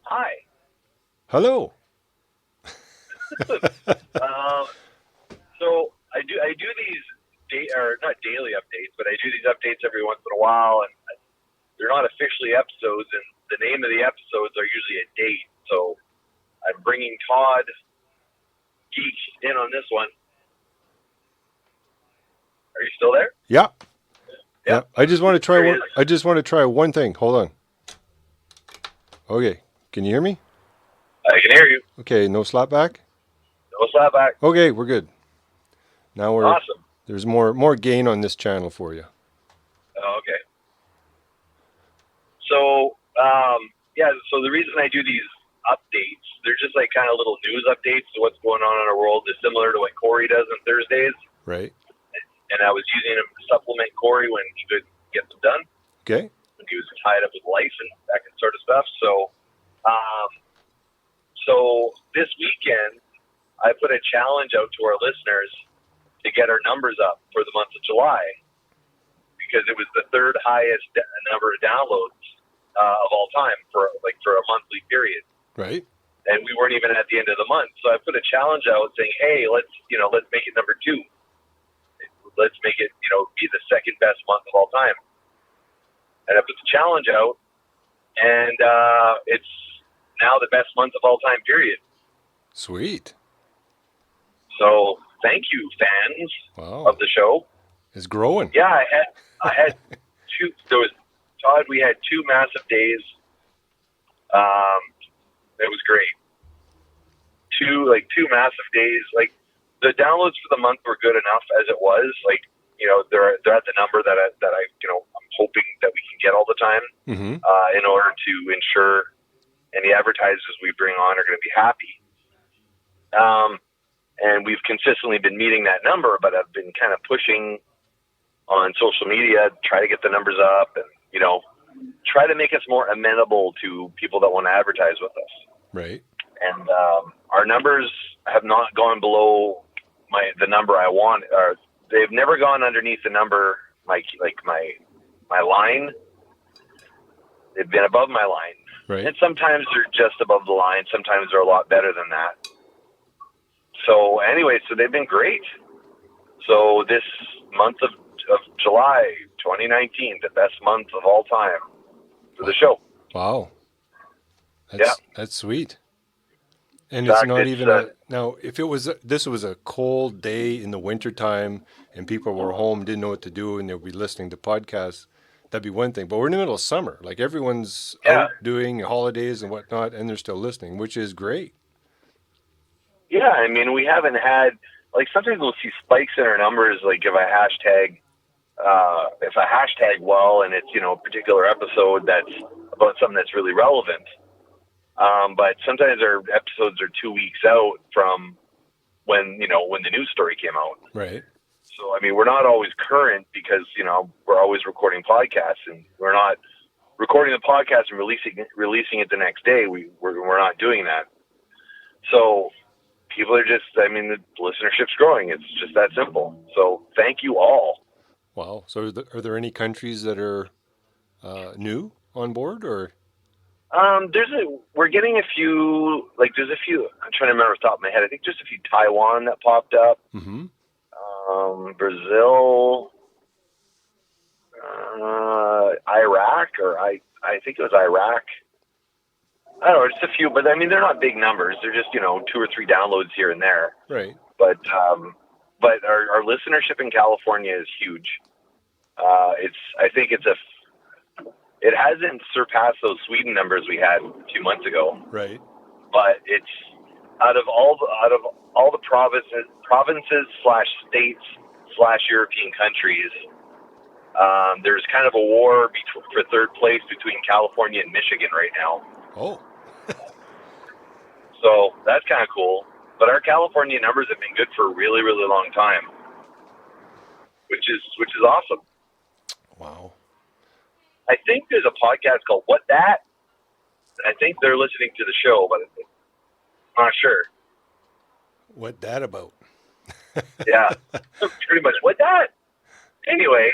Hi. Hello. Um, so I do these or not daily updates, but I do these updates every once in a while, and they're not officially episodes, and the name of the episodes are usually a date. So I'm bringing Todd Geek in on this one. Are you still there? Yeah. Yeah. Yep. I just want to try There he one. is. I just want to try one thing. Hold on. Okay. Can you hear me? I can hear you. Okay. No slapback. No slap back. Okay. We're good. Now Awesome. there's more gain on this channel for you. Oh, okay. So yeah. So the reason I do these updates, they're just like kind of little news updates to what's going on in our world. Is similar to what Corey does on Thursdays. Right. And I was using him to supplement Corey when he couldn't get them done. Okay. When he was tied up with life and that sort of stuff. Um, so this weekend, I put a challenge out to our listeners to get our numbers up for the month of July because it was the third highest number of downloads of all time for a monthly period. Right. And we weren't even at the end of the month. So I put a challenge out saying, hey, let's make it number 2. Let's make it, be the second best month of all time. And I put the challenge out, and it's now the best month of all time, period. Sweet. So thank you, fans Wow. of the show. It's growing. Yeah, I had two. There was Todd. We had 2 massive days. It was great. Two massive days. Like the downloads for the month were good enough as it was. Like they're at the number that I I'm hoping that we can get all the time Mm-hmm. in order to ensure any advertisers we bring on are going to be happy. And we've consistently been meeting that number, but I've been kind of pushing on social media, try to get the numbers up, and try to make us more amenable to people that want to advertise with us. Right. And our numbers have not gone below the number I want, or they've never gone underneath the number my line. They've been above my line. Right. And sometimes they're just above the line. Sometimes they're a lot better than that. So anyway, so they've been great. So this month of July 2019, the best month of all time for the show. Wow. Yeah. That's sweet. And In it's fact, not even now if this was a cold day in the wintertime and people were home, didn't know what to do, and they'll be listening to podcasts, that'd be one thing. But we're in the middle of summer. Like everyone's out doing holidays and whatnot, and they're still listening, which is great. Yeah, I mean, we haven't had, like, sometimes we'll see spikes in our numbers, like if I hashtag well, and it's, a particular episode that's about something that's really relevant. But sometimes our episodes are 2 weeks out from when the news story came out. Right. So, I mean, we're not always current because, we're always recording podcasts, and we're not recording the podcast and releasing it the next day. We're not doing that. So people are just, I mean, the listenership's growing. It's just that simple. So thank you all. Wow. So are there any countries that are new on board, or? We're getting a few, there's a few, I'm trying to remember off the top of my head. I think just a few Taiwan that popped up. Mm-hmm. Brazil, Iraq, I think it was Iraq. I don't know, just a few, but I mean, they're not big numbers. They're just, 2 or 3 downloads here and there. Right. But our listenership in California is huge. It hasn't surpassed those Sweden numbers we had 2 months ago. Right. But it's out of all the provinces / states / European countries. There's kind of a war for third place between California and Michigan right now. Oh. So that's kind of cool. But our California numbers have been good for a really, really long time, which is awesome. Wow. I think there's a podcast called What That? And I think they're listening to the show, but I'm not sure. What that about? Yeah, pretty much. What that? Anyway,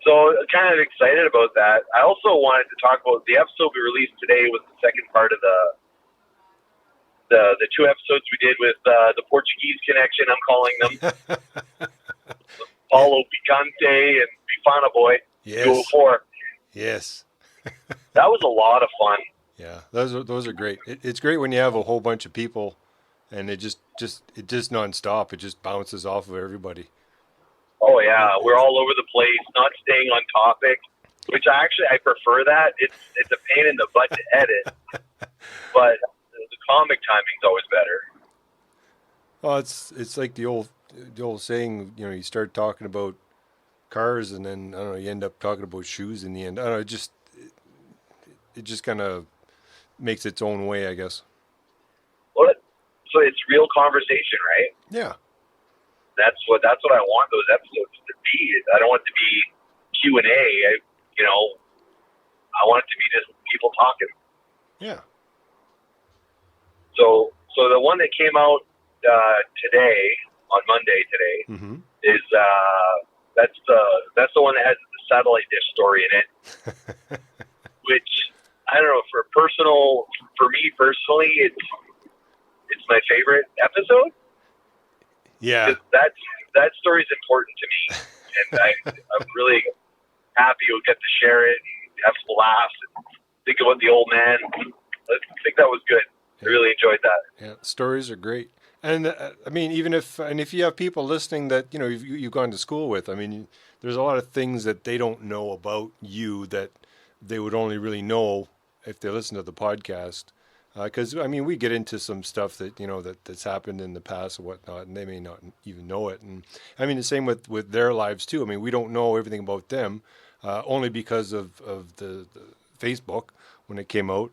So kind of excited about that. I also wanted to talk about the episode we released today was the second part of the two episodes we did with the Portuguese connection, I'm calling them. Yeah. Paulo Picante and Bifana Boy, Duo Yes. 4. Yes. That was a lot of fun. Yeah. Those are great. It's great when you have a whole bunch of people, and it just nonstop. It just bounces off of everybody. Oh yeah, we're all over the place, not staying on topic, which I prefer that. It's a pain in the butt to edit, but the comic timing's always better. Well, it's like the old saying. You know, you start talking about cars, and then I don't know, you end up talking about shoes in the end. I don't know. It just kind of makes its own way, I guess. Well, so it's real conversation, right? Yeah. That's what I want those episodes to be. I don't want it to be Q&A. I want it to be just people talking. Yeah. So the one that came out today, on Monday today, Mm-hmm. is that's the one that has the satellite dish story in it. Which I don't know, for me personally, it's my favorite episode. Yeah. That story is important to me, and I'm really happy we get to share it and have some laughs and think about the old man. I think that was good. I really enjoyed that. Yeah, stories are great. And I mean, even if you have people listening that you've gone to school with, I mean, there's a lot of things that they don't know about you that they would only really know if they listen to the podcast. Because I mean, we get into some stuff that that's happened in the past or whatnot, and they may not even know it. And I mean, the same with their lives too. I mean, we don't know everything about them, only because of the Facebook when it came out.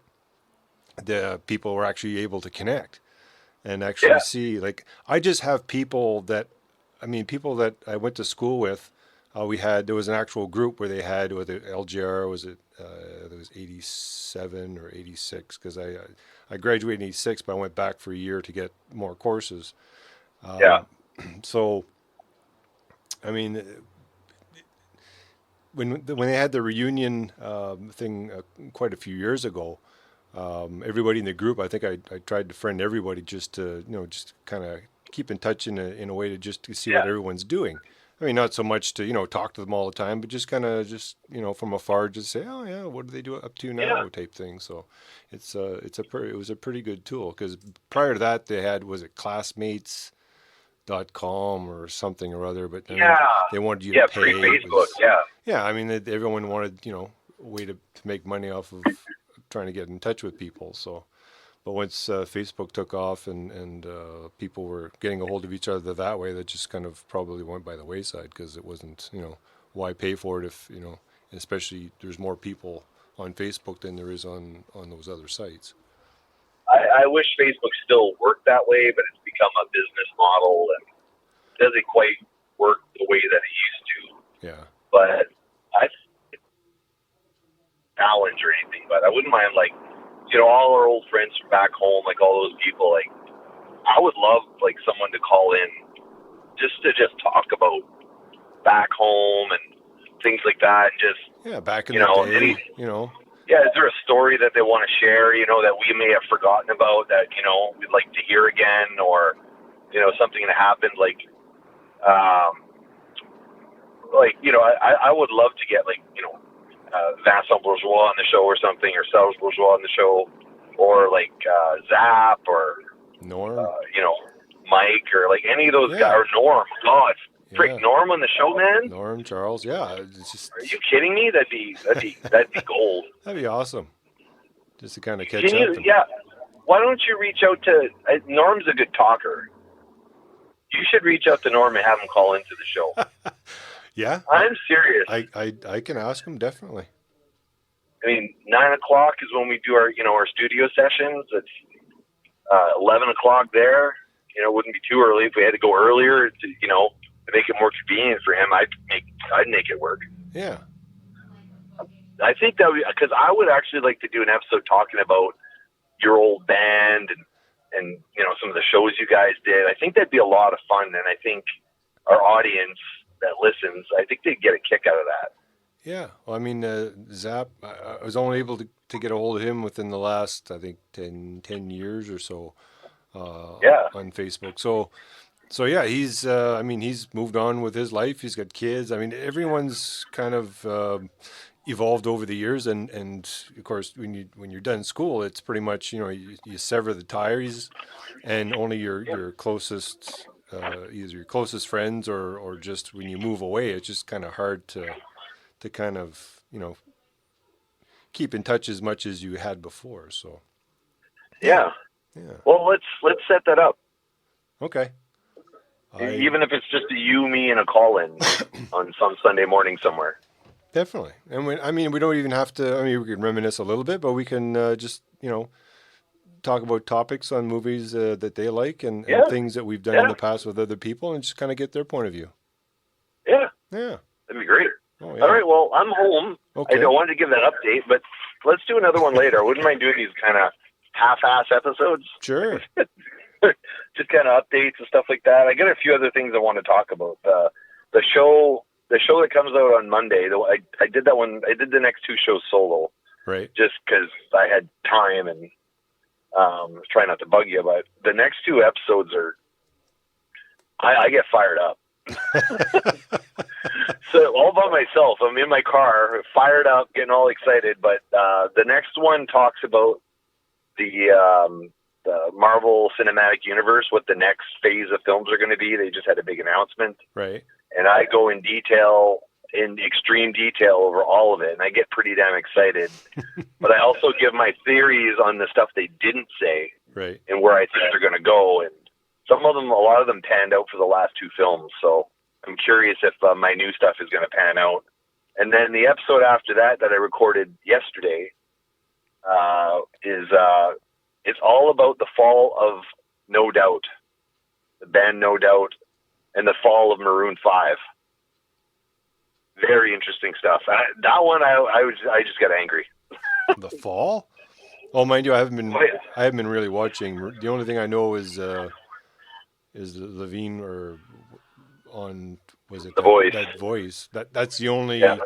The people were actually able to connect and actually see. Like, I just have people that I went to school with. There was an actual group where they had, whether LGR was it, there was 87 or 86, because I graduated in 86, but I went back for a year to get more courses. So, I mean, when they had the reunion thing quite a few years ago, everybody in the group, I think I tried to friend everybody just to just kind of keep in touch in a way to just to see what everyone's doing. I mean, not so much to talk to them all the time, but just kind of just from afar, just say, oh yeah, what do they do up to now, type thing. So it was a pretty good tool, because prior to that they had, was it classmates.com or something or other, but they wanted you to pay. Pre-Facebook, I mean, everyone wanted a way to make money off of trying to get in touch with people. So, but once Facebook took off and people were getting a hold of each other that way, that just kind of probably went by the wayside, because it wasn't, why pay for it if, especially there's more people on Facebook than there is on those other sites. I wish Facebook still worked that way, but it's become a business model and doesn't quite work the way that it used to. Yeah. But I challenge or anything, but I wouldn't mind, like, all our old friends from back home, like all those people, like, I would love, like, someone to call in just to talk about back home and things like that, and just back in the day, is there a story that they want to share, that we may have forgotten about that, we'd like to hear again, or something that happened, like I would love to get, like, Vincent Bourgeois on the show or something, or Serge Bourgeois on the show, or like Zap, or Norm, Mike, or like any of those guys, or Norm. God, Norm on the show, man. Norm, Charles, it's just... Are you kidding me? That'd be gold. That'd be awesome. Just to kind of catch up. Why don't you reach out to Norm's a good talker. You should reach out to Norm and have him call into the show. Yeah, I'm serious. I can ask him, definitely. I mean, 9 o'clock is when we do our our studio sessions. It's 11 o'clock there. It wouldn't be too early. If we had to go earlier to to make it more convenient for him, I'd make it work. Yeah. I think that because I would actually like to do an episode talking about your old band and some of the shows you guys did. I think that'd be a lot of fun, and I think our audience that listens, I think they'd get a kick out of that. Yeah. Well, I mean, Zap, I was only able to get a hold of him within the last, I think, 10 years or so Yeah, on Facebook. So yeah, I mean, he's moved on with his life. He's got kids. I mean, everyone's kind of evolved over the years, and of course, when you're done school, it's pretty much you sever the ties, and only your closest either your closest friends or just when you move away, it's just kind of hard to kind of keep in touch as much as you had before. So yeah, yeah. yeah, Well, let's set that up. okay. I Even if it's just a you, me, and a call-in on some Sunday morning somewhere. Definitely, and I mean, we don't even have to. I mean, we can reminisce a little bit, but we can just talk about topics on movies that they like and Yeah, things that we've done in yeah, the past with other people, and just kind of get their point of view. yeah. Yeah. That'd be great. Oh All yeah. right, well, I'm home. I Okay. don't want to give that update, but let's do another one later. I wouldn't mind doing these kind of half-ass episodes. Sure. Just kind of updates and stuff like that. I got a few other things I want to talk about. The show that comes out on Monday. I did that one. I did the next two shows solo, Right. just because I had time and try not to bug you. But the next two episodes are, I get fired up. So all by myself. I'm in my car, fired up, getting all excited. But the next one talks about the Marvel Cinematic Universe, what the next phase of films are going to be. They just had a big announcement, Right. and I go in extreme detail over all of it, and I get pretty damn excited. But I also give my theories on the stuff they didn't say Right. and where I think they're going to go. And a lot of them panned out for the last two films, so I'm curious if my new stuff is going to pan out. And then the episode after that I recorded yesterday is it's all about the fall of No Doubt, the band No Doubt, and the fall of Maroon 5. Very interesting stuff. That one, I just got angry. The Fall. Oh, mind you, Oh, yeah. I haven't been really watching. The only thing I know is Levine or on was it The Voice. that voice that's the only Yeah.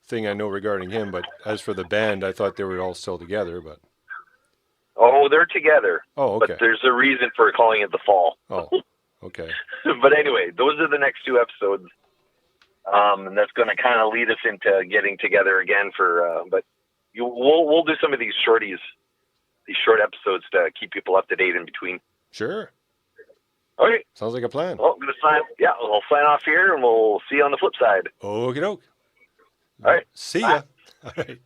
thing I know regarding him. But as for the band, I thought they were all still together. But Oh, they're together. oh, But okay. there's a reason for calling it The Fall. Oh, okay. But anyway, those are the next two episodes. And that's going to kind of lead us into getting together again but we'll do some of these short episodes to keep people up to date in between. Sure. Okay. Sounds like a plan. Well, I'm going to I'll sign off here and we'll see you on the flip side. Okie doke. All right. See Bye. ya. All right.